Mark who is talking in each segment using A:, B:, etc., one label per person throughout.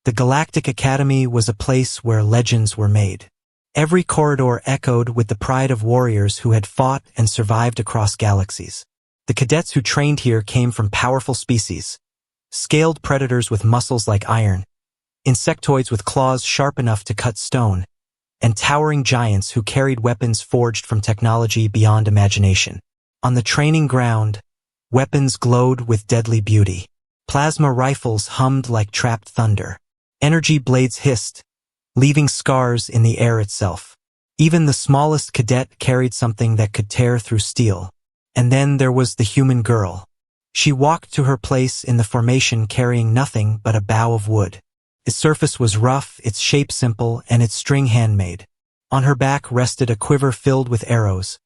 A: The Galactic Academy was a place where legends were made. Every corridor echoed with the pride of warriors who had fought and survived across galaxies. The cadets who trained here came from powerful species: scaled predators with muscles like iron, insectoids with claws sharp enough to cut stone, and towering giants who carried weapons forged from technology beyond imagination. On the training ground, weapons glowed with deadly beauty. Plasma rifles hummed like trapped thunder. Energy blades hissed, leaving scars in the air itself. Even the smallest cadet carried something that could tear through steel. And then there was the human girl. She walked to her place in the formation carrying nothing but a bough of wood. Its surface was rough, its shape simple, and its string handmade. On her back rested a quiver filled with arrows,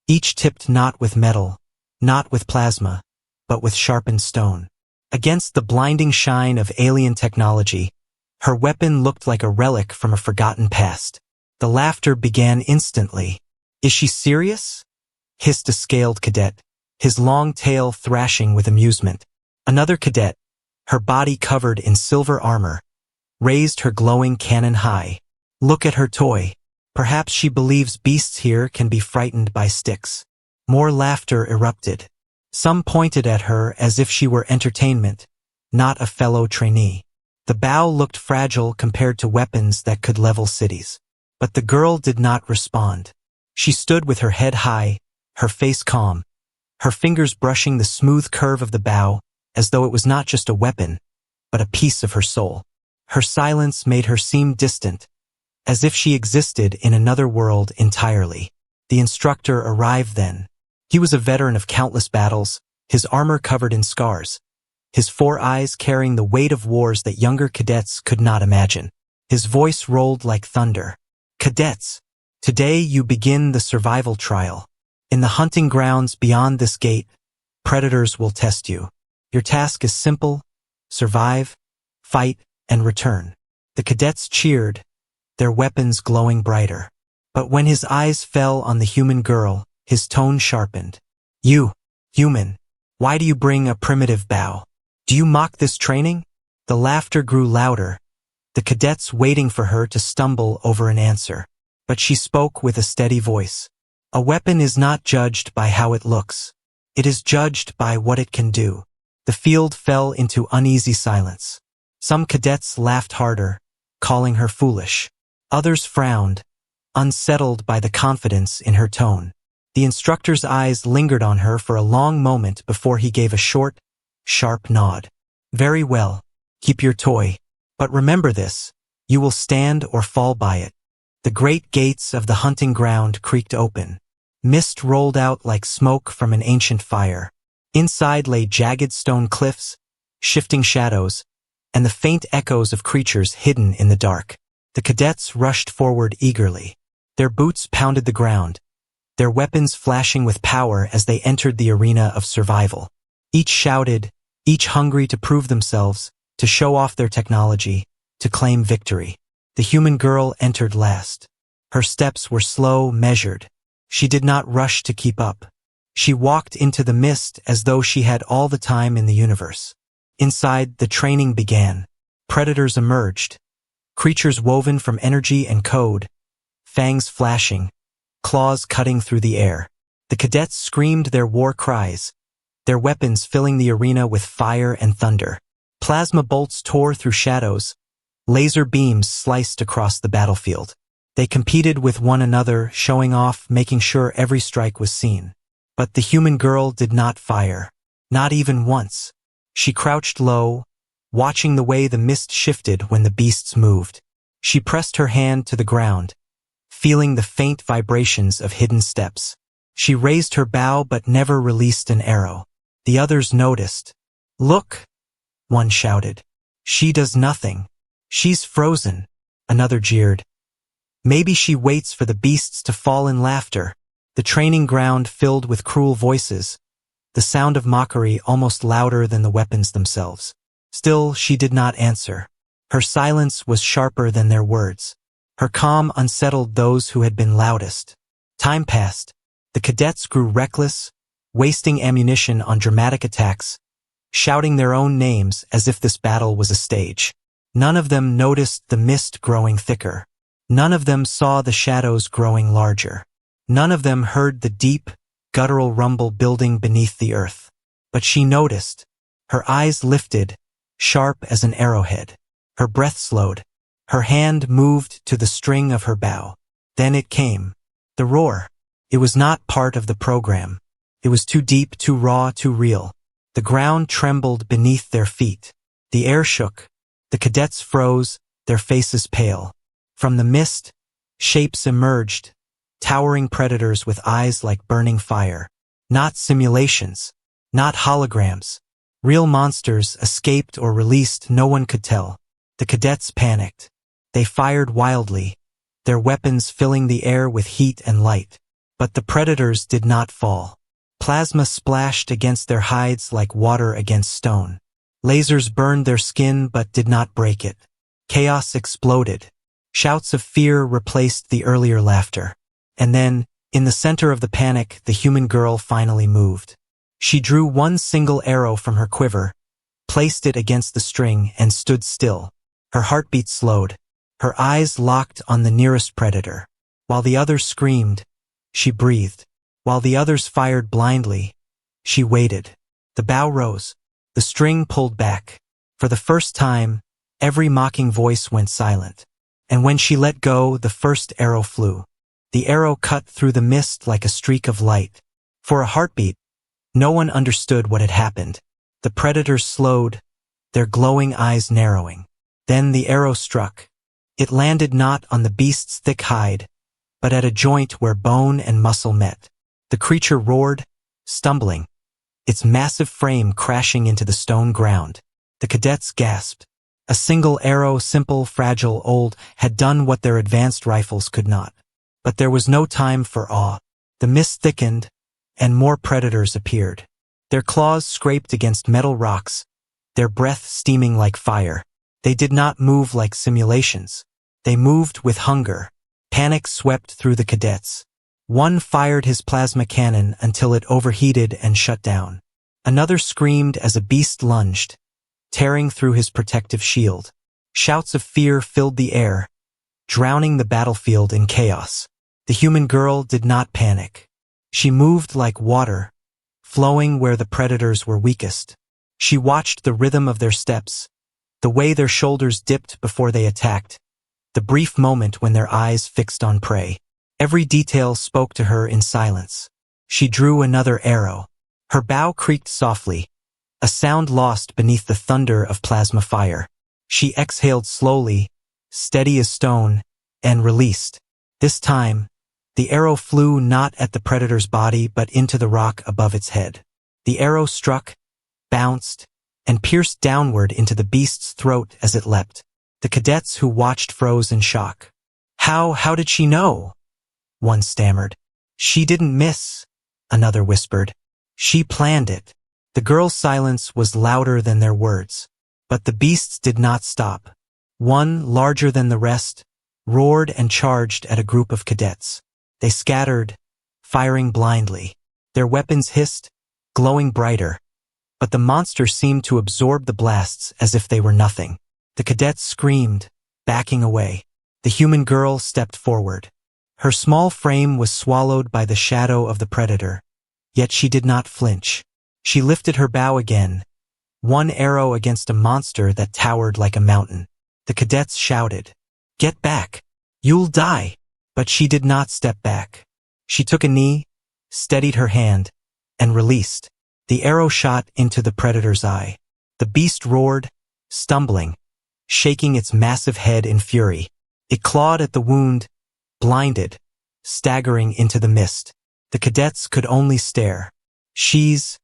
A: each tipped not with metal, not with plasma, but with sharpened stone. Against the blinding shine of alien technology, her weapon looked like a relic from a forgotten past. The laughter began instantly. "Is she serious?" hissed a scaled cadet, his long tail thrashing with amusement. Another cadet, her body covered in silver armor, raised her glowing cannon high. "Look at her toy. Perhaps she believes beasts here can be frightened by sticks." More laughter erupted. Some pointed at her as if she were entertainment, not a fellow trainee. The bow looked fragile compared to weapons that could level cities. But the girl did not respond. She stood with her head high, her face calm, her fingers brushing the smooth curve of the bow as though it was not just a weapon, but a piece of her soul. Her silence made her seem distant, as if she existed in another world entirely. The instructor arrived then. He was a veteran of countless battles, his armor covered in scars, his 4 eyes carrying the weight of wars that younger cadets could not imagine. His voice rolled like thunder. "Cadets, today you begin the survival trial. In the hunting grounds beyond this gate, predators will test you. Your task is simple: survive, fight, and return." The cadets cheered, their weapons glowing brighter. But when his eyes fell on the human girl, his tone sharpened. "You, human, why do you bring a primitive bow? Do you mock this training?" The laughter grew louder, the cadets waiting for her to stumble over an answer. But she spoke with a steady voice. "A weapon is not judged by how it looks. It is judged by what it can do." The field fell into uneasy silence. Some cadets laughed harder, calling her foolish. Others frowned, unsettled by the confidence in her tone. The instructor's eyes lingered on her for a long moment before he gave a short, sharp nod. "Very well. Keep your toy. But remember this: you will stand or fall by it." The great gates of the hunting ground creaked open. Mist rolled out like smoke from an ancient fire. Inside lay jagged stone cliffs, shifting shadows, and the faint echoes of creatures hidden in the dark. The cadets rushed forward eagerly. Their boots pounded the ground, their weapons flashing with power as they entered the arena of survival. Each shouted, each hungry to prove themselves, to show off their technology, to claim victory. The human girl entered last. Her steps were slow, measured. She did not rush to keep up. She walked into the mist as though she had all the time in the universe. Inside, the training began. Predators emerged, creatures woven from energy and code, fangs flashing, claws cutting through the air. The cadets screamed their war cries, their weapons filling the arena with fire and thunder. Plasma bolts tore through shadows, laser beams sliced across the battlefield. They competed with one another, showing off, making sure every strike was seen. But the human girl did not fire, not even once. She crouched low, watching the way the mist shifted when the beasts moved. She pressed her hand to the ground, feeling the faint vibrations of hidden steps. She raised her bow but never released an arrow. The others noticed. "Look," one shouted. "She does nothing. She's frozen," another jeered. "Maybe she waits for the beasts to fall in laughter." The training ground filled with cruel voices, the sound of mockery almost louder than the weapons themselves. Still, she did not answer. Her silence was sharper than their words. Her calm unsettled those who had been loudest. Time passed. The cadets grew reckless, wasting ammunition on dramatic attacks, shouting their own names as if this battle was a stage. None of them noticed the mist growing thicker. None of them saw the shadows growing larger. None of them heard the deep, guttural rumble building beneath the earth. But she noticed. Her eyes lifted, sharp as an arrowhead. Her breath slowed. Her hand moved to the string of her bow. Then it came. The roar. It was not part of the program. It was too deep, too raw, too real. The ground trembled beneath their feet. The air shook. The cadets froze, their faces pale. From the mist, shapes emerged, towering predators with eyes like burning fire. Not simulations. Not holograms. Real monsters, escaped or released, no one could tell. The cadets panicked. They fired wildly, their weapons filling the air with heat and light. But the predators did not fall. Plasma splashed against their hides like water against stone. Lasers burned their skin but did not break it. Chaos exploded. Shouts of fear replaced the earlier laughter. And then, in the center of the panic, the human girl finally moved. She drew one single arrow from her quiver, placed it against the string, and stood still. Her heartbeat slowed. Her eyes locked on the nearest predator. While the others screamed, she breathed. While the others fired blindly, she waited. The bow rose. The string pulled back. For the first time, every mocking voice went silent. And when she let go, the first arrow flew. The arrow cut through the mist like a streak of light. For a heartbeat, no one understood what had happened. The predators slowed, their glowing eyes narrowing. Then the arrow struck. It landed not on the beast's thick hide, but at a joint where bone and muscle met. The creature roared, stumbling, its massive frame crashing into the stone ground. The cadets gasped. A single arrow, simple, fragile, old, had done what their advanced rifles could not. But there was no time for awe. The mist thickened, and more predators appeared. Their claws scraped against metal rocks, their breath steaming like fire. They did not move like simulations. They moved with hunger. Panic swept through the cadets. One fired his plasma cannon until it overheated and shut down. Another screamed as a beast lunged, tearing through his protective shield. Shouts of fear filled the air, drowning the battlefield in chaos. The human girl did not panic. She moved like water, flowing where the predators were weakest. She watched the rhythm of their steps, the way their shoulders dipped before they attacked, the brief moment when their eyes fixed on prey. Every detail spoke to her in silence. She drew another arrow. Her bow creaked softly, a sound lost beneath the thunder of plasma fire. She exhaled slowly, steady as stone, and released. This time, the arrow flew not at the predator's body but into the rock above its head. The arrow struck, bounced, and pierced downward into the beast's throat as it leapt. The cadets who watched froze in shock. How did she know? One stammered. She didn't miss, another whispered. She planned it. The girl's silence was louder than their words. But the beasts did not stop. One, larger than the rest, roared and charged at a group of cadets. They scattered, firing blindly. Their weapons hissed, glowing brighter. But the monster seemed to absorb the blasts as if they were nothing. The cadets screamed, backing away. The human girl stepped forward. Her small frame was swallowed by the shadow of the predator, yet she did not flinch. She lifted her bow again, one arrow against a monster that towered like a mountain. The cadets shouted, "Get back! You'll die!" But she did not step back. She took a knee, steadied her hand, and released. The arrow shot into the predator's eye. The beast roared, stumbling, shaking its massive head in fury. It clawed at the wound, blinded, staggering into the mist. The cadets could only stare. She's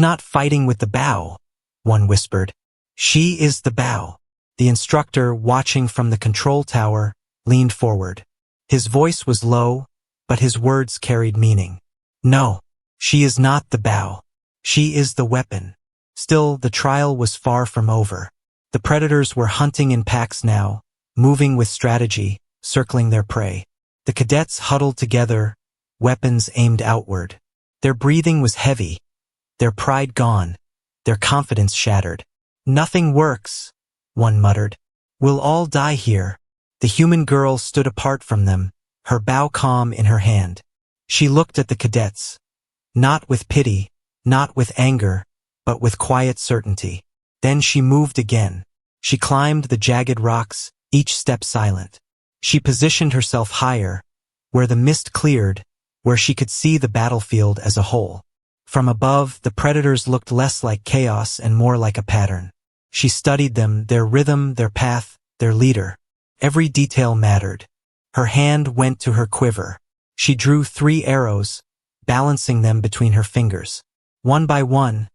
A: not fighting with the bow," one whispered. "She is the bow." The instructor, watching from the control tower, leaned forward. His voice was low, but his words carried meaning. "No, she is not the bow. She is the weapon." Still, the trial was far from over. The predators were hunting in packs now, moving with strategy, circling their prey. The cadets huddled together, weapons aimed outward. Their breathing was heavy, their pride gone, their confidence shattered. "Nothing works," one muttered. We'll all die here. The human girl stood apart from them, her bow calm in her hand. She looked at the cadets. Not with pity, not with anger, but with quiet certainty. Then she moved again. She climbed the jagged rocks, each step silent. She positioned herself higher, where the mist cleared, where she could see the battlefield as a whole. From above, the predators looked less like chaos and more like a pattern. She studied them, their rhythm, their path, their leader. Every detail mattered. Her hand went to her quiver. She drew 3 arrows, balancing them between her fingers. One by one,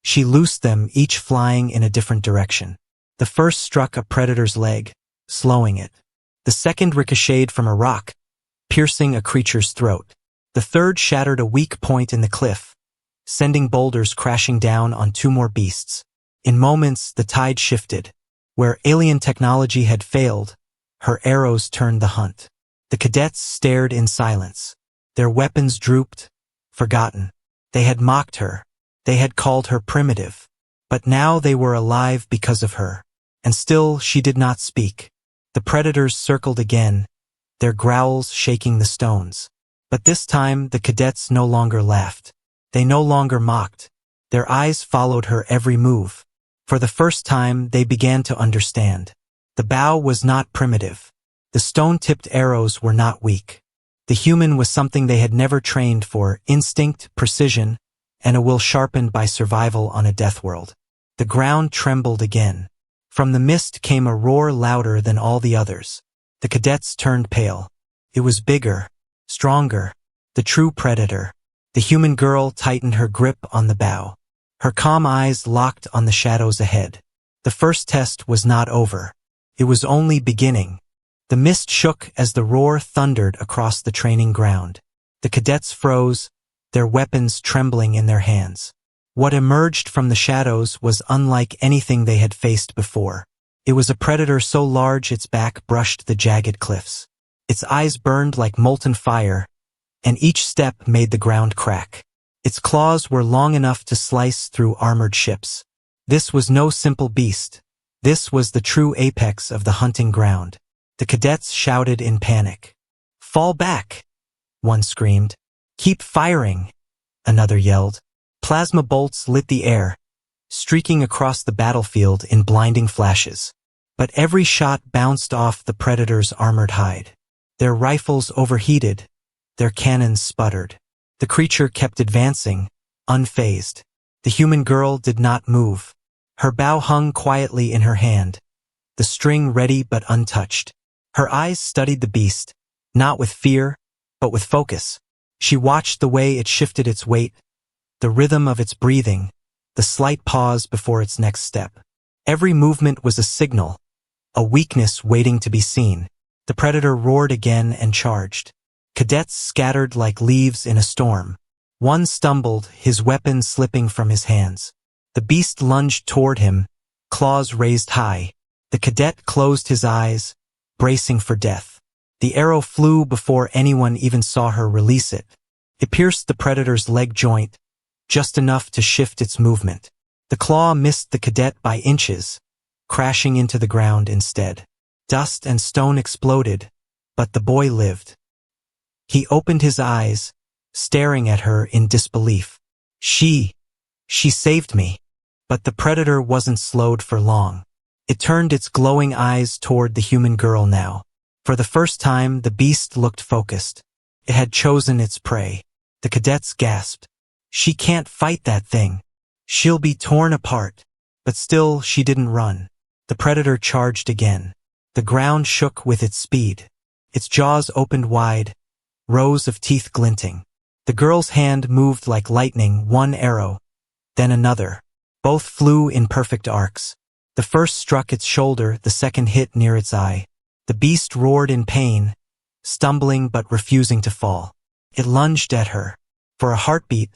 A: she loosed them, each flying in a different direction. The first struck a predator's leg, slowing it. The second ricocheted from a rock, piercing a creature's throat. The third shattered a weak point in the cliff, sending boulders crashing down on 2 more beasts. In moments, the tide shifted. Where alien technology had failed, her arrows turned the hunt. The cadets stared in silence. Their weapons drooped, forgotten. They had mocked her. They had called her primitive. But now they were alive because of her. And still she did not speak. The predators circled again, their growls shaking the stones. But this time the cadets no longer laughed. They no longer mocked. Their eyes followed her every move. For the first time they began to understand. The bow was not primitive. The stone-tipped arrows were not weak. The human was something they had never trained for: instinct, precision, and a will sharpened by survival on a death world. The ground trembled again. From the mist came a roar louder than all the others. The cadets turned pale. It was bigger, stronger, the true predator. The human girl tightened her grip on the bow. Her calm eyes locked on the shadows ahead. The first test was not over. It was only beginning. The mist shook as the roar thundered across the training ground. The cadets froze, their weapons trembling in their hands. What emerged from the shadows was unlike anything they had faced before. It was a predator so large its back brushed the jagged cliffs. Its eyes burned like molten fire, and each step made the ground crack. Its claws were long enough to slice through armored ships. This was no simple beast. This was the true apex of the hunting ground. The cadets shouted in panic. "Fall back!" one screamed. "Keep firing!" another yelled. Plasma bolts lit the air, streaking across the battlefield in blinding flashes. But every shot bounced off the predator's armored hide. Their rifles overheated, their cannons sputtered. The creature kept advancing, unfazed. The human girl did not move. Her bow hung quietly in her hand, the string ready but untouched. Her eyes studied the beast, not with fear, but with focus. She watched the way it shifted its weight, the rhythm of its breathing, the slight pause before its next step. Every movement was a signal, a weakness waiting to be seen. The predator roared again and charged. Cadets scattered like leaves in a storm. One stumbled, his weapon slipping from his hands. The beast lunged toward him, claws raised high. The cadet closed his eyes, bracing for death. The arrow flew before anyone even saw her release it. It pierced the predator's leg joint, just enough to shift its movement. The claw missed the cadet by inches, crashing into the ground instead. Dust and stone exploded, but the boy lived. He opened his eyes, staring at her in disbelief. She saved me. But the predator wasn't slowed for long. It turned its glowing eyes toward the human girl now. For the first time, the beast looked focused. It had chosen its prey. The cadets gasped. She can't fight that thing. She'll be torn apart. But still, she didn't run. The predator charged again. The ground shook with its speed. Its jaws opened wide, rows of teeth glinting. The girl's hand moved like lightning, one arrow, then another. Both flew in perfect arcs. The first struck its shoulder, the second hit near its eye. The beast roared in pain, stumbling but refusing to fall. It lunged at her. For a heartbeat,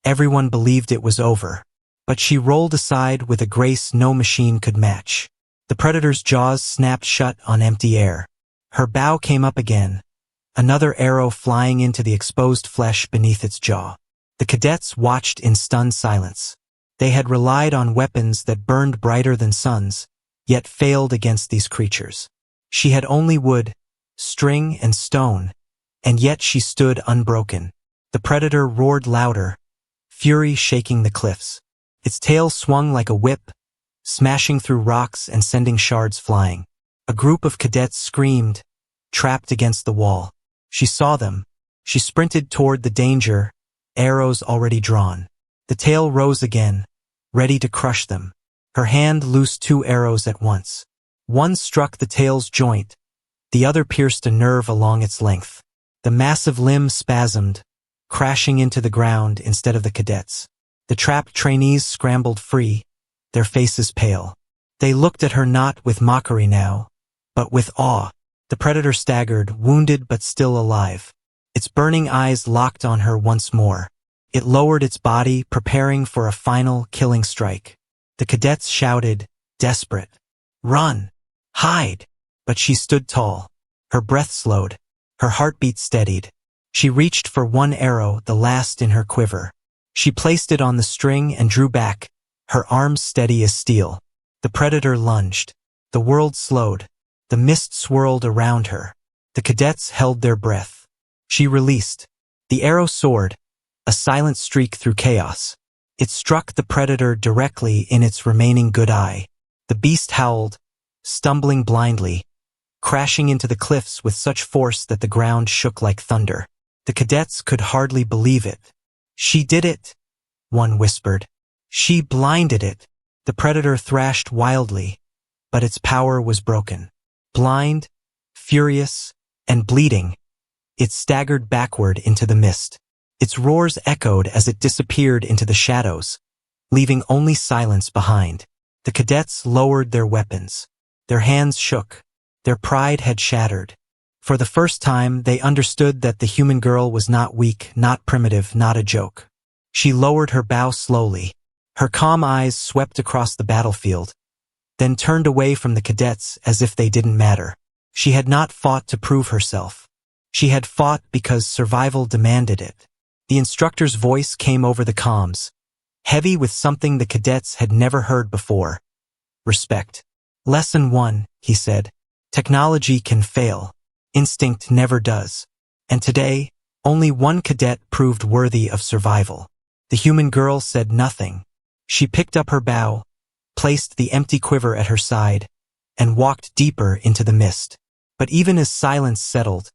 A: everyone believed it was over. But she rolled aside with a grace no machine could match. The predator's jaws snapped shut on empty air. Her bow came up again, another arrow flying into the exposed flesh beneath its jaw. The cadets watched in stunned silence. They had relied on weapons that burned brighter than suns, yet failed against these creatures. She had only wood, string, and stone, and yet she stood unbroken. The predator roared louder, fury shaking the cliffs. Its tail swung like a whip, smashing through rocks and sending shards flying. A group of cadets screamed, trapped against the wall. She saw them. She sprinted toward the danger, arrows already drawn. The tail rose again, ready to crush them. Her hand loosed 2 arrows at once. One struck the tail's joint, the other pierced a nerve along its length. The massive limb spasmed, crashing into the ground instead of the cadets. The trapped trainees scrambled free, their faces pale. They looked at her not with mockery now, but with awe. The predator staggered, wounded but still alive. Its burning eyes locked on her once more. It lowered its body, preparing for a final killing strike. The cadets shouted, desperate, "Run! Hide!" But she stood tall. Her breath slowed. Her heartbeat steadied. She reached for one arrow, the last in her quiver. She placed it on the string and drew back, her arms steady as steel. The predator lunged. The world slowed. The mist swirled around her. The cadets held their breath. She released. The arrow soared, a silent streak through chaos. It struck the predator directly in its remaining good eye. The beast howled, stumbling blindly, crashing into the cliffs with such force that the ground shook like thunder. The cadets could hardly believe it. "She did it," one whispered. "She blinded it." The predator thrashed wildly, but its power was broken. Blind, furious, and bleeding, it staggered backward into the mist. Its roars echoed as it disappeared into the shadows, leaving only silence behind. The cadets lowered their weapons. Their hands shook. Their pride had shattered. For the first time, they understood that the human girl was not weak, not primitive, not a joke. She lowered her bow slowly. Her calm eyes swept across the battlefield, then turned away from the cadets as if they didn't matter. She had not fought to prove herself. She had fought because survival demanded it. The instructor's voice came over the comms, heavy with something the cadets had never heard before. "Respect. Lesson 1, he said. Technology can fail. Instinct never does. And today, only one cadet proved worthy of survival." The human girl said nothing. She picked up her bow, placed the empty quiver at her side, and walked deeper into the mist. But even as silence settled,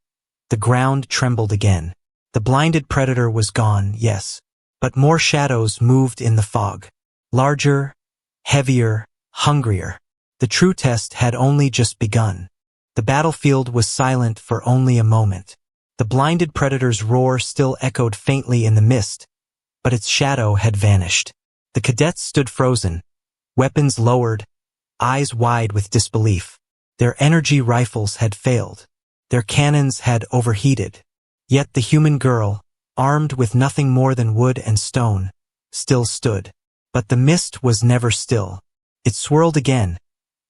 A: the ground trembled again. The blinded predator was gone, yes, but more shadows moved in the fog. Larger, heavier, hungrier. The true test had only just begun. The battlefield was silent for only a moment. The blinded predator's roar still echoed faintly in the mist, but its shadow had vanished. The cadets stood frozen, weapons lowered, eyes wide with disbelief. Their energy rifles had failed. Their cannons had overheated. Yet the human girl, armed with nothing more than wood and stone, still stood. But the mist was never still. It swirled again,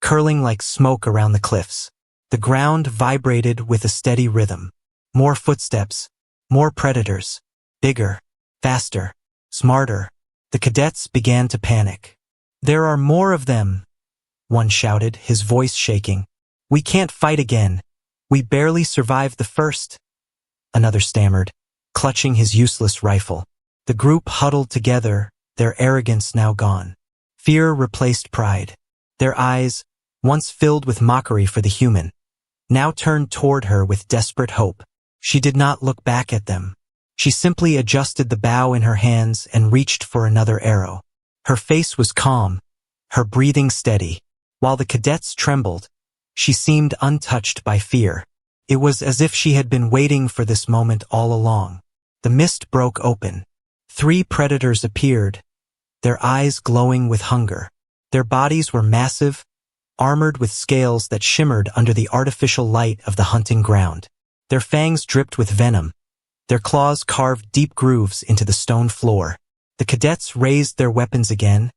A: curling like smoke around the cliffs. The ground vibrated with a steady rhythm. More footsteps, more predators, bigger, faster, smarter. The cadets began to panic. "There are more of them," one shouted, his voice shaking. "We can't fight again. We barely survived the first," another stammered, clutching his useless rifle. The group huddled together, their arrogance now gone. Fear replaced pride. Their eyes, once filled with mockery for the human, now turned toward her with desperate hope. She did not look back at them. She simply adjusted the bow in her hands and reached for another arrow. Her face was calm, her breathing steady. While the cadets trembled, she seemed untouched by fear. It was as if she had been waiting for this moment all along. The mist broke open. 3 predators appeared, their eyes glowing with hunger. Their bodies were massive, armored with scales that shimmered under the artificial light of the hunting ground. Their fangs dripped with venom. Their claws carved deep grooves into the stone floor. The cadets raised their weapons again,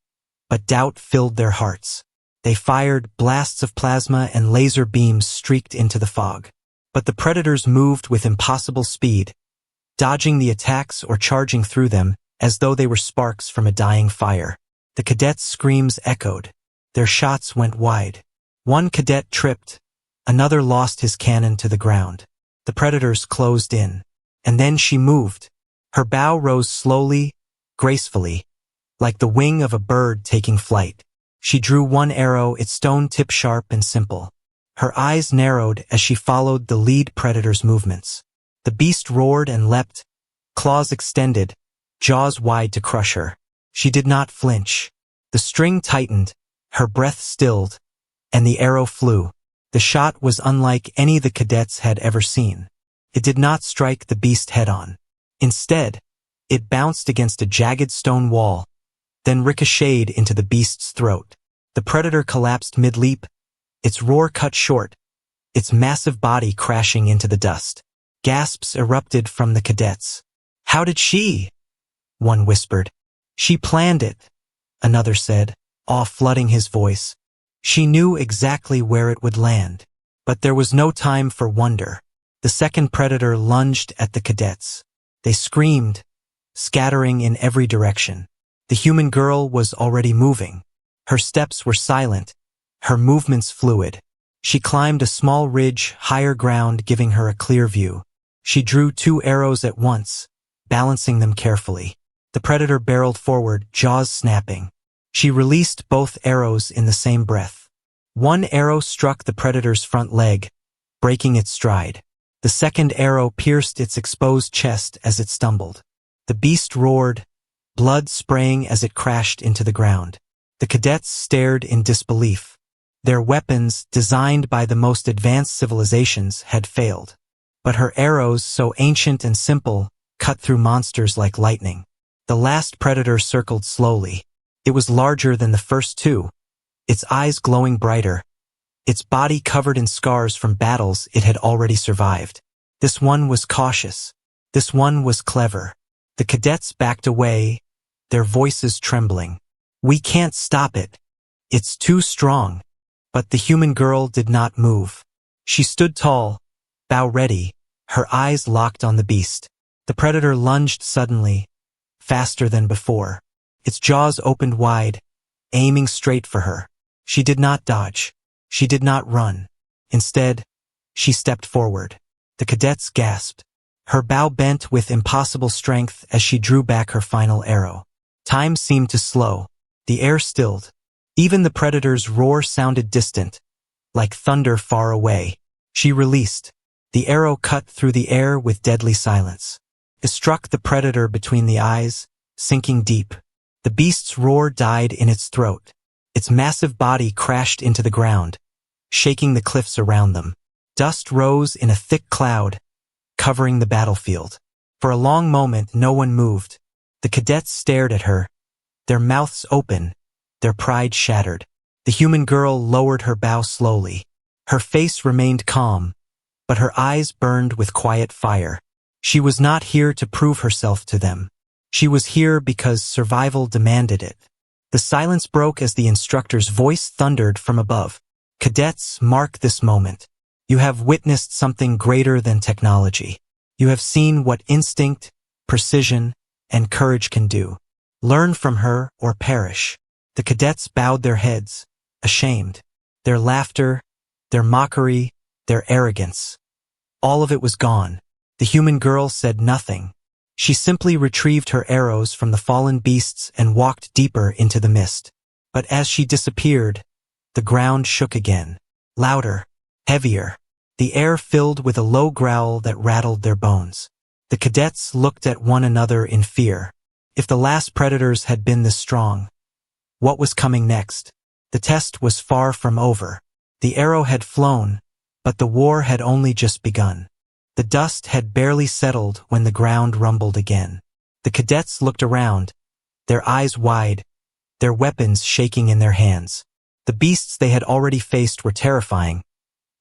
A: but doubt filled their hearts. They fired blasts of plasma and laser beams streaked into the fog. But the predators moved with impossible speed, dodging the attacks or charging through them as though they were sparks from a dying fire. The cadets' screams echoed. Their shots went wide. One cadet tripped, another lost his cannon to the ground. The predators closed in. And then she moved. Her bow rose slowly, gracefully, like the wing of a bird taking flight. She drew one arrow, its stone tip sharp and simple. Her eyes narrowed as she followed the lead predator's movements. The beast roared and leapt, claws extended, jaws wide to crush her. She did not flinch. The string tightened, her breath stilled, and the arrow flew. The shot was unlike any the cadets had ever seen. It did not strike the beast head-on. Instead, it bounced against a jagged stone wall, then ricocheted into the beast's throat. The predator collapsed mid-leap, its roar cut short, its massive body crashing into the dust. Gasps erupted from the cadets. "How did she?" one whispered. "She planned it," another said, awe flooding his voice. "She knew exactly where it would land." But there was no time for wonder. The second predator lunged at the cadets. They screamed, scattering in every direction. The human girl was already moving. Her steps were silent, her movements fluid. She climbed a small ridge, higher ground giving her a clear view. She drew 2 arrows at once, balancing them carefully. The predator barreled forward, jaws snapping. She released both arrows in the same breath. One arrow struck the predator's front leg, breaking its stride. The second arrow pierced its exposed chest as it stumbled. The beast roared, blood spraying as it crashed into the ground. The cadets stared in disbelief. Their weapons, designed by the most advanced civilizations, had failed. But her arrows, so ancient and simple, cut through monsters like lightning. The last predator circled slowly. It was larger than the first 2, its eyes glowing brighter, its body covered in scars from battles it had already survived. This one was cautious. This one was clever. The cadets backed away, their voices trembling. "We can't stop it. It's too strong." But the human girl did not move. She stood tall, bow ready, her eyes locked on the beast. The predator lunged suddenly, faster than before. Its jaws opened wide, aiming straight for her. She did not dodge. She did not run. Instead, she stepped forward. The cadets gasped. Her bow bent with impossible strength as she drew back her final arrow. Time seemed to slow. The air stilled. Even the predator's roar sounded distant, like thunder far away. She released. The arrow cut through the air with deadly silence. It struck the predator between the eyes, sinking deep. The beast's roar died in its throat. Its massive body crashed into the ground, shaking the cliffs around them. Dust rose in a thick cloud, covering the battlefield. For a long moment, no one moved. The cadets stared at her, their mouths open, their pride shattered. The human girl lowered her bow slowly. Her face remained calm, but her eyes burned with quiet fire. She was not here to prove herself to them. She was here because survival demanded it. The silence broke as the instructor's voice thundered from above. "Cadets, mark this moment. You have witnessed something greater than technology. You have seen what instinct, precision, and courage can do. Learn from her or perish." The cadets bowed their heads, ashamed. Their laughter, their mockery, their arrogance. All of it was gone. The human girl said nothing. She simply retrieved her arrows from the fallen beasts and walked deeper into the mist. But as she disappeared, the ground shook again. Louder, heavier. The air filled with a low growl that rattled their bones. The cadets looked at one another in fear. If the last predators had been this strong, what was coming next? The test was far from over. The arrow had flown, but the war had only just begun. The dust had barely settled when the ground rumbled again. The cadets looked around, their eyes wide, their weapons shaking in their hands. The beasts they had already faced were terrifying,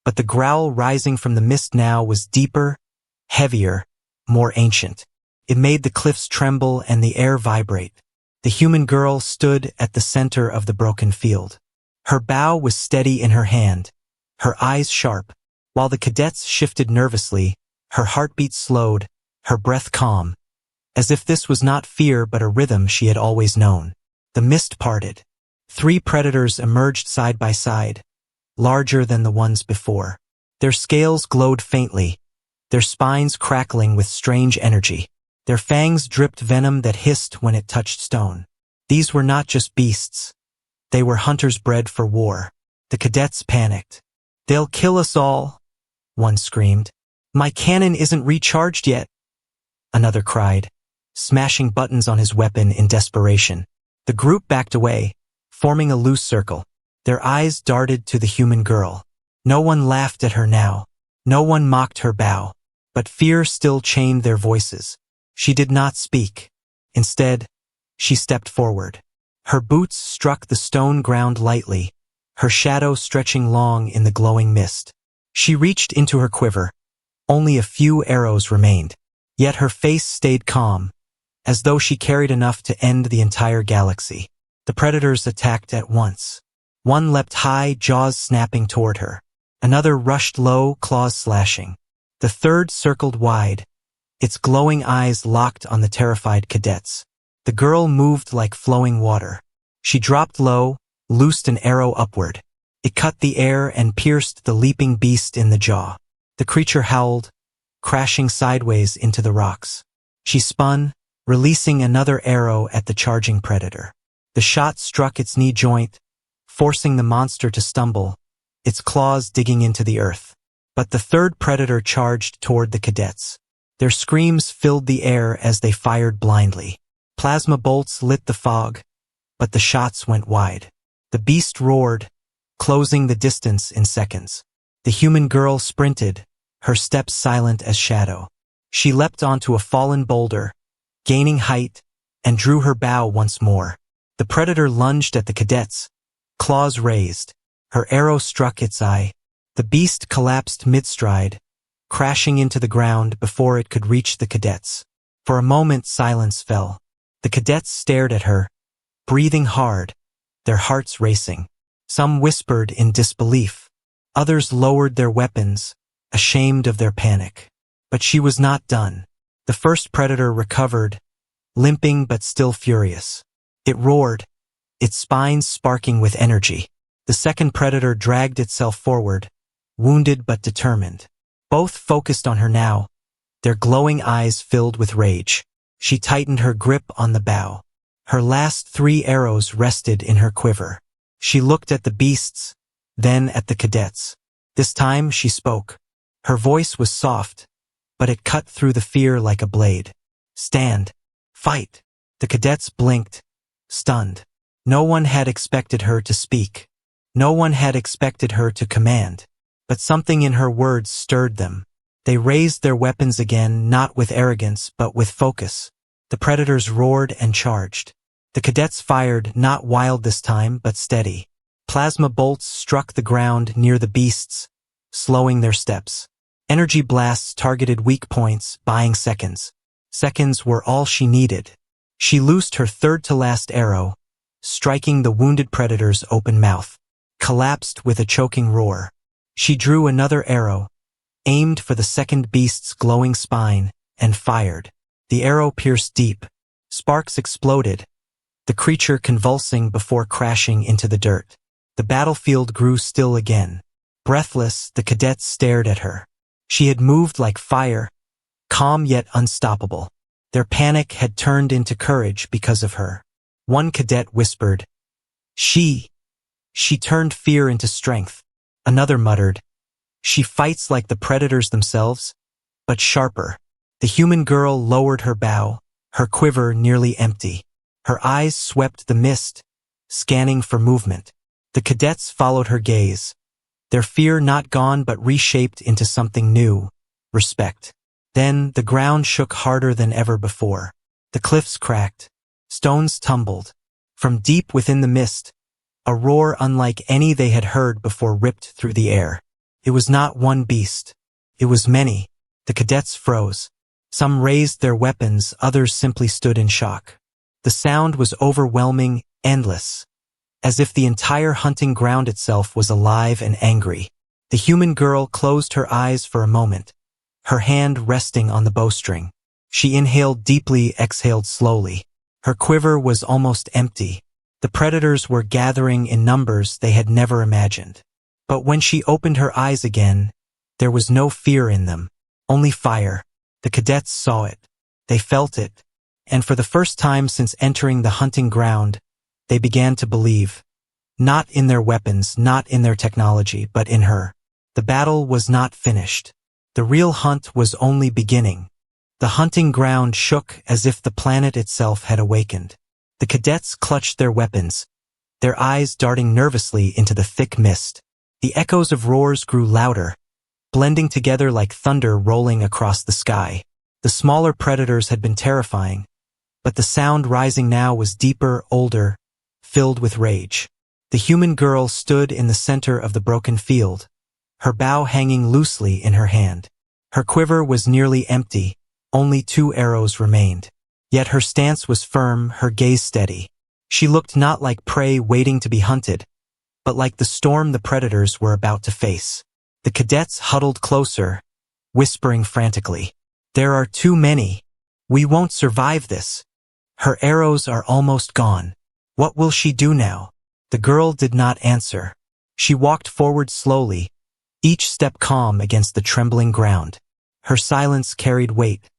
A: but the growl rising from the mist now was deeper, heavier, more ancient. It made the cliffs tremble and the air vibrate. The human girl stood at the center of the broken field. Her bow was steady in her hand, her eyes sharp. While the cadets shifted nervously, her heartbeat slowed, her breath calm, as if this was not fear but a rhythm she had always known. The mist parted. 3 predators emerged side by side, larger than the ones before. Their scales glowed faintly, their spines crackling with strange energy. Their fangs dripped venom that hissed when it touched stone. These were not just beasts. They were hunters bred for war. The cadets panicked. "They'll kill us all," one screamed. "My cannon isn't recharged yet," another cried, smashing buttons on his weapon in desperation. The group backed away, forming a loose circle. Their eyes darted to the human girl. No one laughed at her now. No one mocked her bow. But fear still chained their voices. She did not speak. Instead, she stepped forward. Her boots struck the stone ground lightly, her shadow stretching long in the glowing mist. She reached into her quiver. Only a few arrows remained. Yet her face stayed calm, as though she carried enough to end the entire galaxy. The predators attacked at once. One leapt high, jaws snapping toward her. Another rushed low, claws slashing. The third circled wide, its glowing eyes locked on the terrified cadets. The girl moved like flowing water. She dropped low, loosed an arrow upward. It cut the air and pierced the leaping beast in the jaw. The creature howled, crashing sideways into the rocks. She spun, releasing another arrow at the charging predator. The shot struck its knee joint, forcing the monster to stumble, its claws digging into the earth. But the third predator charged toward the cadets. Their screams filled the air as they fired blindly. Plasma bolts lit the fog, but the shots went wide. The beast roared, closing the distance in seconds. The human girl sprinted, her steps silent as shadow. She leapt onto a fallen boulder, gaining height, and drew her bow once more. The predator lunged at the cadets, claws raised. Her arrow struck its eye. The beast collapsed mid-stride, crashing into the ground before it could reach the cadets. For a moment, silence fell. The cadets stared at her, breathing hard, their hearts racing. Some whispered in disbelief. Others lowered their weapons, ashamed of their panic. But she was not done. The first predator recovered, limping but still furious. It roared, its spines sparking with energy. The second predator dragged itself forward, wounded but determined. Both focused on her now, their glowing eyes filled with rage. She tightened her grip on the bow. Her last 3 arrows rested in her quiver. She looked at the beasts, then at the cadets. This time she spoke. Her voice was soft, but it cut through the fear like a blade. "Stand. Fight." The cadets blinked, stunned. No one had expected her to speak. No one had expected her to command. But something in her words stirred them. They raised their weapons again, not with arrogance, but with focus. The predators roared and charged. The cadets fired, not wild this time, but steady. Plasma bolts struck the ground near the beasts, slowing their steps. Energy blasts targeted weak points, buying seconds. Seconds were all she needed. She loosed her third-to-last arrow, striking the wounded predator's open mouth. Collapsed with a choking roar. She drew another arrow, aimed for the second beast's glowing spine, and fired. The arrow pierced deep. Sparks exploded, the creature convulsing before crashing into the dirt. The battlefield grew still again. Breathless, the cadets stared at her. She had moved like fire, calm yet unstoppable. Their panic had turned into courage because of her. One cadet whispered, She turned fear into strength." Another muttered, "She fights like the predators themselves, but sharper." The human girl lowered her bow, her quiver nearly empty. Her eyes swept the mist, scanning for movement. The cadets followed her gaze, their fear not gone but reshaped into something new, respect. Then the ground shook harder than ever before. The cliffs cracked, stones tumbled. From deep within the mist, a roar unlike any they had heard before ripped through the air. It was not one beast. It was many. The cadets froze. Some raised their weapons, others simply stood in shock. The sound was overwhelming, endless, as if the entire hunting ground itself was alive and angry. The human girl closed her eyes for a moment, her hand resting on the bowstring. She inhaled deeply, exhaled slowly. Her quiver was almost empty. The predators were gathering in numbers they had never imagined. But when she opened her eyes again, there was no fear in them, only fire. The cadets saw it. They felt it. And for the first time since entering the hunting ground, they began to believe. Not in their weapons, not in their technology, but in her. The battle was not finished. The real hunt was only beginning. The hunting ground shook as if the planet itself had awakened. The cadets clutched their weapons, their eyes darting nervously into the thick mist. The echoes of roars grew louder, blending together like thunder rolling across the sky. The smaller predators had been terrifying, but the sound rising now was deeper, older, filled with rage. The human girl stood in the center of the broken field, her bow hanging loosely in her hand. Her quiver was nearly empty, only 2 arrows remained. Yet her stance was firm, her gaze steady. She looked not like prey waiting to be hunted, but like the storm the predators were about to face. The cadets huddled closer, whispering frantically, "There are too many. We won't survive this. Her arrows are almost gone. What will she do now?" The girl did not answer. She walked forward slowly, each step calm against the trembling ground. Her silence carried weight,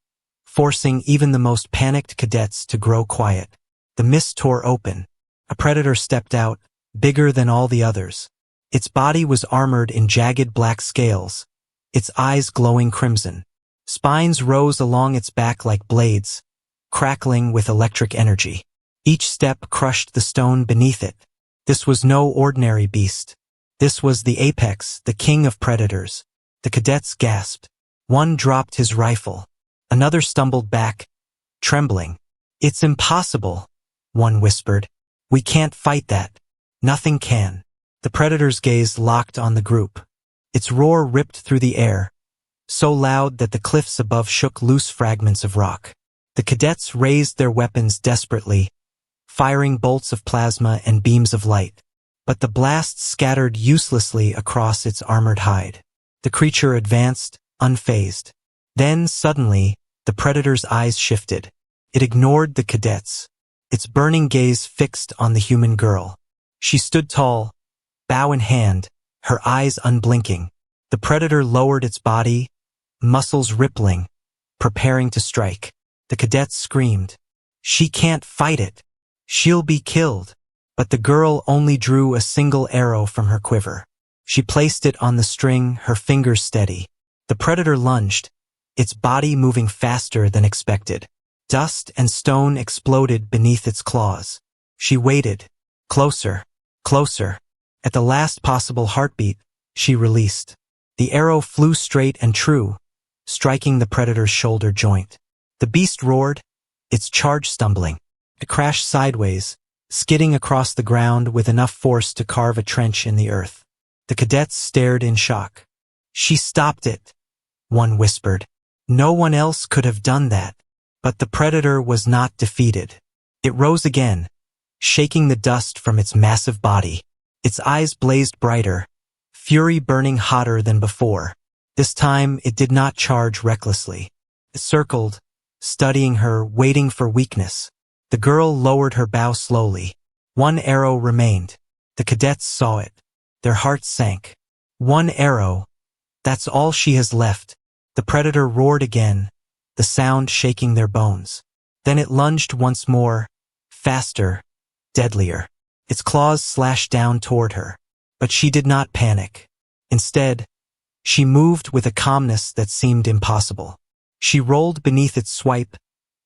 A: forcing even the most panicked cadets to grow quiet. The mist tore open. A predator stepped out, bigger than all the others. Its body was armored in jagged black scales, its eyes glowing crimson. Spines rose along its back like blades, crackling with electric energy. Each step crushed the stone beneath it. This was no ordinary beast. This was the apex, the king of predators. The cadets gasped. One dropped his rifle. Another stumbled back, trembling. "It's impossible," one whispered. "We can't fight that. Nothing can." The predator's gaze locked on the group. Its roar ripped through the air, so loud that the cliffs above shook loose fragments of rock. The cadets raised their weapons desperately, firing bolts of plasma and beams of light. But the blasts scattered uselessly across its armored hide. The creature advanced, unfazed. Then, suddenly, the predator's eyes shifted. It ignored the cadets, its burning gaze fixed on the human girl. She stood tall, bow in hand, her eyes unblinking. The predator lowered its body, muscles rippling, preparing to strike. The cadets screamed, "She can't fight it. She'll be killed." But the girl only drew a single arrow from her quiver. She placed it on the string, her fingers steady. The predator lunged, its body moving faster than expected. Dust and stone exploded beneath its claws. She waited. Closer, closer. At the last possible heartbeat, she released. The arrow flew straight and true, striking the predator's shoulder joint. The beast roared, its charge stumbling. It crashed sideways, skidding across the ground with enough force to carve a trench in the earth. The cadets stared in shock. "She stopped it," one whispered. "No one else could have done that." But the predator was not defeated. It rose again, shaking the dust from its massive body. Its eyes blazed brighter, fury burning hotter than before. This time it did not charge recklessly. It circled, studying her, waiting for weakness. The girl lowered her bow slowly. 1 arrow remained. The cadets saw it. Their hearts sank. 1 arrow. That's all she has left. The predator roared again, the sound shaking their bones. Then it lunged once more, faster, deadlier. Its claws slashed down toward her. But she did not panic. Instead, she moved with a calmness that seemed impossible. She rolled beneath its swipe,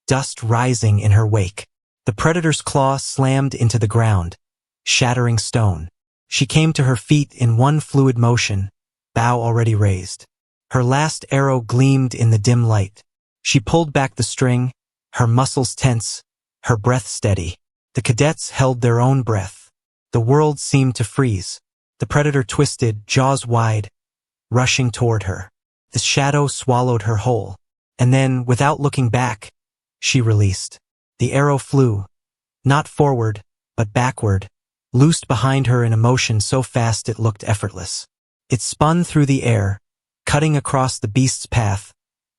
A: dust rising in her wake. The predator's claw slammed into the ground, shattering stone. She came to her feet in one fluid motion, bow already raised. Her last arrow gleamed in the dim light. She pulled back the string, her muscles tense, her breath steady. The cadets held their own breath. The world seemed to freeze. The predator twisted, jaws wide, rushing toward her. The shadow swallowed her whole. And then, without looking back, she released. The arrow flew, not forward, but backward, loosed behind her in a motion so fast it looked effortless. It spun through the air, cutting across the beast's path,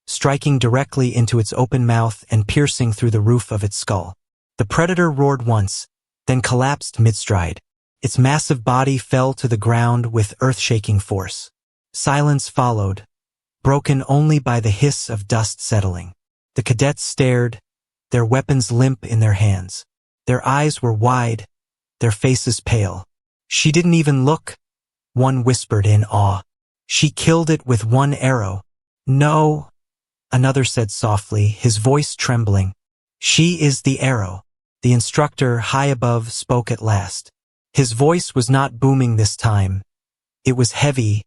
A: striking directly into its open mouth and piercing through the roof of its skull. The predator roared once, then collapsed mid-stride. Its massive body fell to the ground with earth-shaking force. Silence followed, broken only by the hiss of dust settling. The cadets stared, their weapons limp in their hands. Their eyes were wide, their faces pale. "She didn't even look," one whispered in awe. "She killed it with one arrow." "No," another said softly, his voice trembling. "She is the arrow." The instructor, high above, spoke at last. His voice was not booming this time. It was heavy,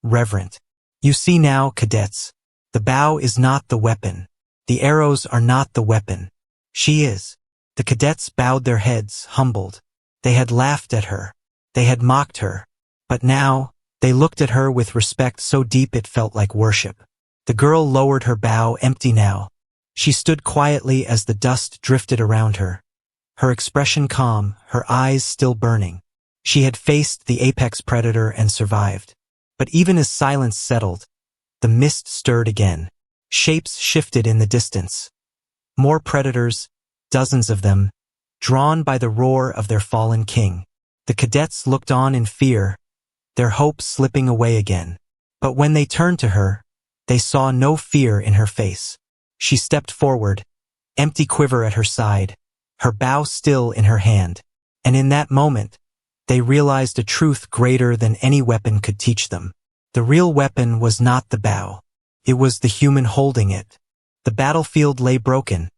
A: reverent. "You see now, cadets, the bow is not the weapon. The arrows are not the weapon. She is." The cadets bowed their heads, humbled. They had laughed at her. They had mocked her. But now, they looked at her with respect so deep it felt like worship. The girl lowered her bow, empty now. She stood quietly as the dust drifted around her. Her expression calm, her eyes still burning. She had faced the apex predator and survived. But even as silence settled, the mist stirred again. Shapes shifted in the distance. More predators, dozens of them, drawn by the roar of their fallen king. The cadets looked on in fear, their hopes slipping away again. But when they turned to her, they saw no fear in her face. She stepped forward, empty quiver at her side, her bow still in her hand. And in that moment, they realized a truth greater than any weapon could teach them. The real weapon was not the bow. It was the human holding it. The battlefield lay broken,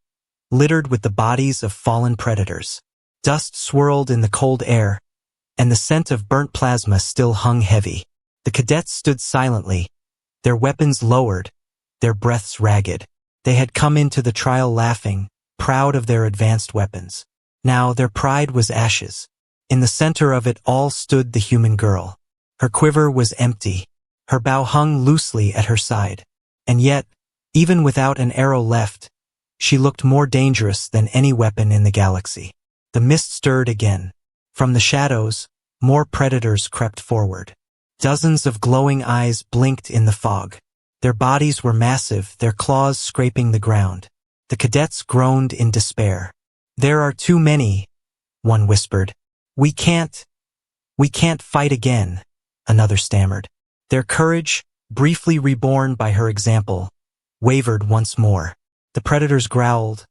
A: littered with the bodies of fallen predators. Dust swirled in the cold air, and the scent of burnt plasma still hung heavy. The cadets stood silently, their weapons lowered, their breaths ragged. They had come into the trial laughing, proud of their advanced weapons. Now their pride was ashes. In the center of it all stood the human girl. Her quiver was empty. Her bow hung loosely at her side. And yet, even without an arrow left, she looked more dangerous than any weapon in the galaxy. The mist stirred again. From the shadows, more predators crept forward. Dozens of glowing eyes blinked in the fog. Their bodies were massive, their claws scraping the ground. The cadets groaned in despair. "There are too many," one whispered. We can't fight again," another stammered. Their courage, briefly reborn by her example, wavered once more. The predators growled,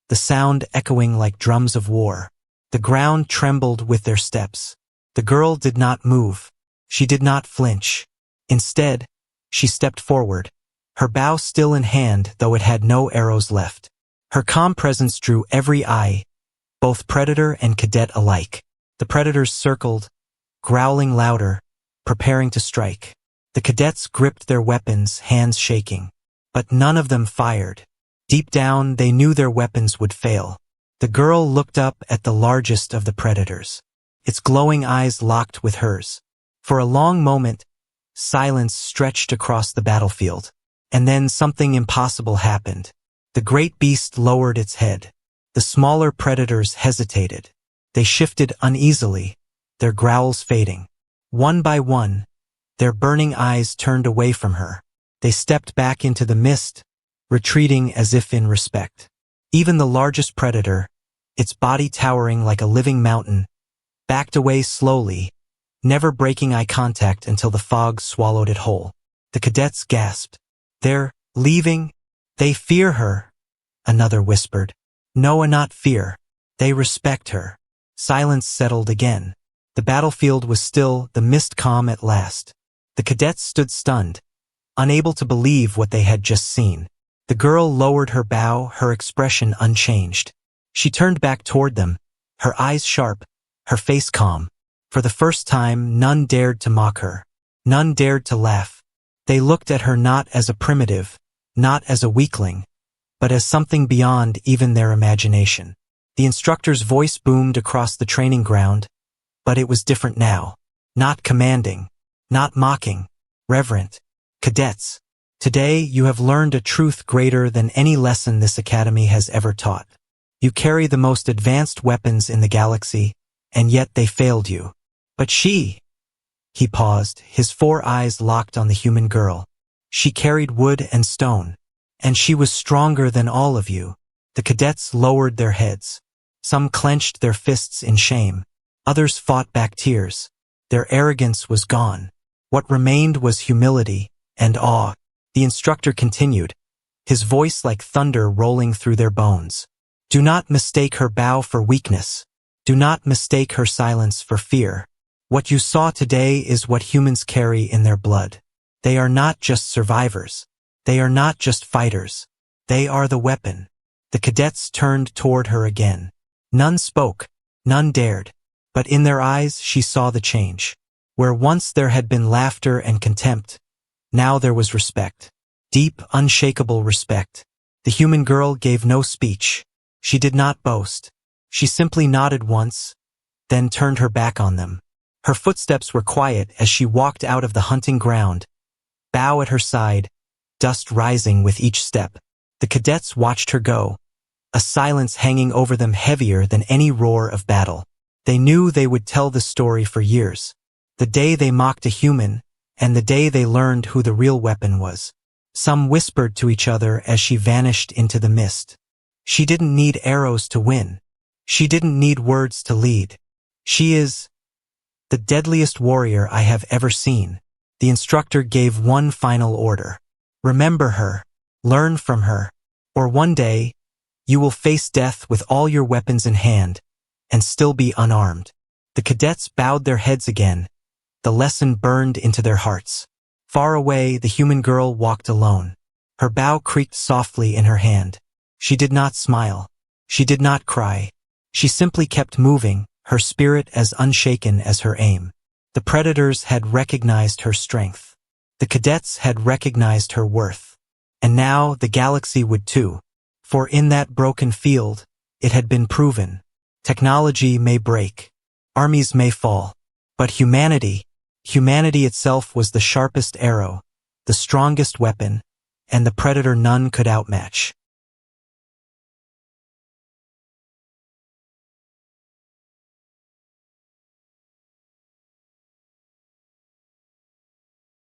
A: the sound echoing like drums of war. The ground trembled with their steps. The girl did not move. She did not flinch. Instead, she stepped forward, her bow still in hand though it had no arrows left. Her calm presence drew every eye, both predator and cadet alike. The predators circled, growling louder, preparing to strike. The cadets gripped their weapons, hands shaking. But none of them fired. Deep down, they knew their weapons would fail. The girl looked up at the largest of the predators. Its glowing eyes locked with hers. For a long moment, silence stretched across the battlefield. And then something impossible happened. The great beast lowered its head. The smaller predators hesitated. They shifted uneasily, their growls fading. One by one, their burning eyes turned away from her. They stepped back into the mist, retreating as if in respect. Even the largest predator, its body towering like a living mountain, backed away slowly, never breaking eye contact until the fog swallowed it whole. The cadets gasped. "They're leaving? They fear her," another whispered. "No, not fear. They respect her." Silence settled again. The battlefield was still, the mist calm at last. The cadets stood stunned, unable to believe what they had just seen. The girl lowered her bow, her expression unchanged. She turned back toward them, her eyes sharp, her face calm. For the first time, none dared to mock her. None dared to laugh. They looked at her not as a primitive, not as a weakling, but as something beyond even their imagination. The instructor's voice boomed across the training ground, but it was different now. Not commanding, not mocking, reverent. "Cadets, today you have learned a truth greater than any lesson this academy has ever taught. You carry the most advanced weapons in the galaxy, and yet they failed you. But she..." He paused, his 4 eyes locked on the human girl. "She carried wood and stone, and she was stronger than all of you." The cadets lowered their heads. Some clenched their fists in shame. Others fought back tears. Their arrogance was gone. What remained was humility and awe. The instructor continued, his voice like thunder rolling through their bones. Do not mistake her bow for weakness. Do not mistake her silence for fear. What you saw today is what humans carry in their blood. They are not just survivors. They are not just fighters. They are the weapon. The cadets turned toward her again. None spoke, none dared, but in their eyes she saw the change. Where once there had been laughter and contempt, now there was respect. Deep, unshakable respect. The human girl gave no speech. She did not boast. She simply nodded once, then turned her back on them. Her footsteps were quiet as she walked out of the hunting ground, bow at her side, dust rising with each step. The cadets watched her go, a silence hanging over them heavier than any roar of battle. They knew they would tell the story for years. The day they mocked a human, and the day they learned who the real weapon was. Some whispered to each other as she vanished into the mist. She didn't need arrows to win. She didn't need words to lead. She is the deadliest warrior I have ever seen. The instructor gave one final order. Remember her. Learn from her. Or one day, you will face death with all your weapons in hand, and still be unarmed. The cadets bowed their heads again. The lesson burned into their hearts. Far away, the human girl walked alone. Her bow creaked softly in her hand. She did not smile. She did not cry. She simply kept moving, her spirit as unshaken as her aim. The predators had recognized her strength. The cadets had recognized her worth. And now the galaxy would too. For in that broken field, it had been proven. Technology may break. Armies may fall. But humanity itself was the sharpest arrow, the strongest weapon, and the predator none could outmatch.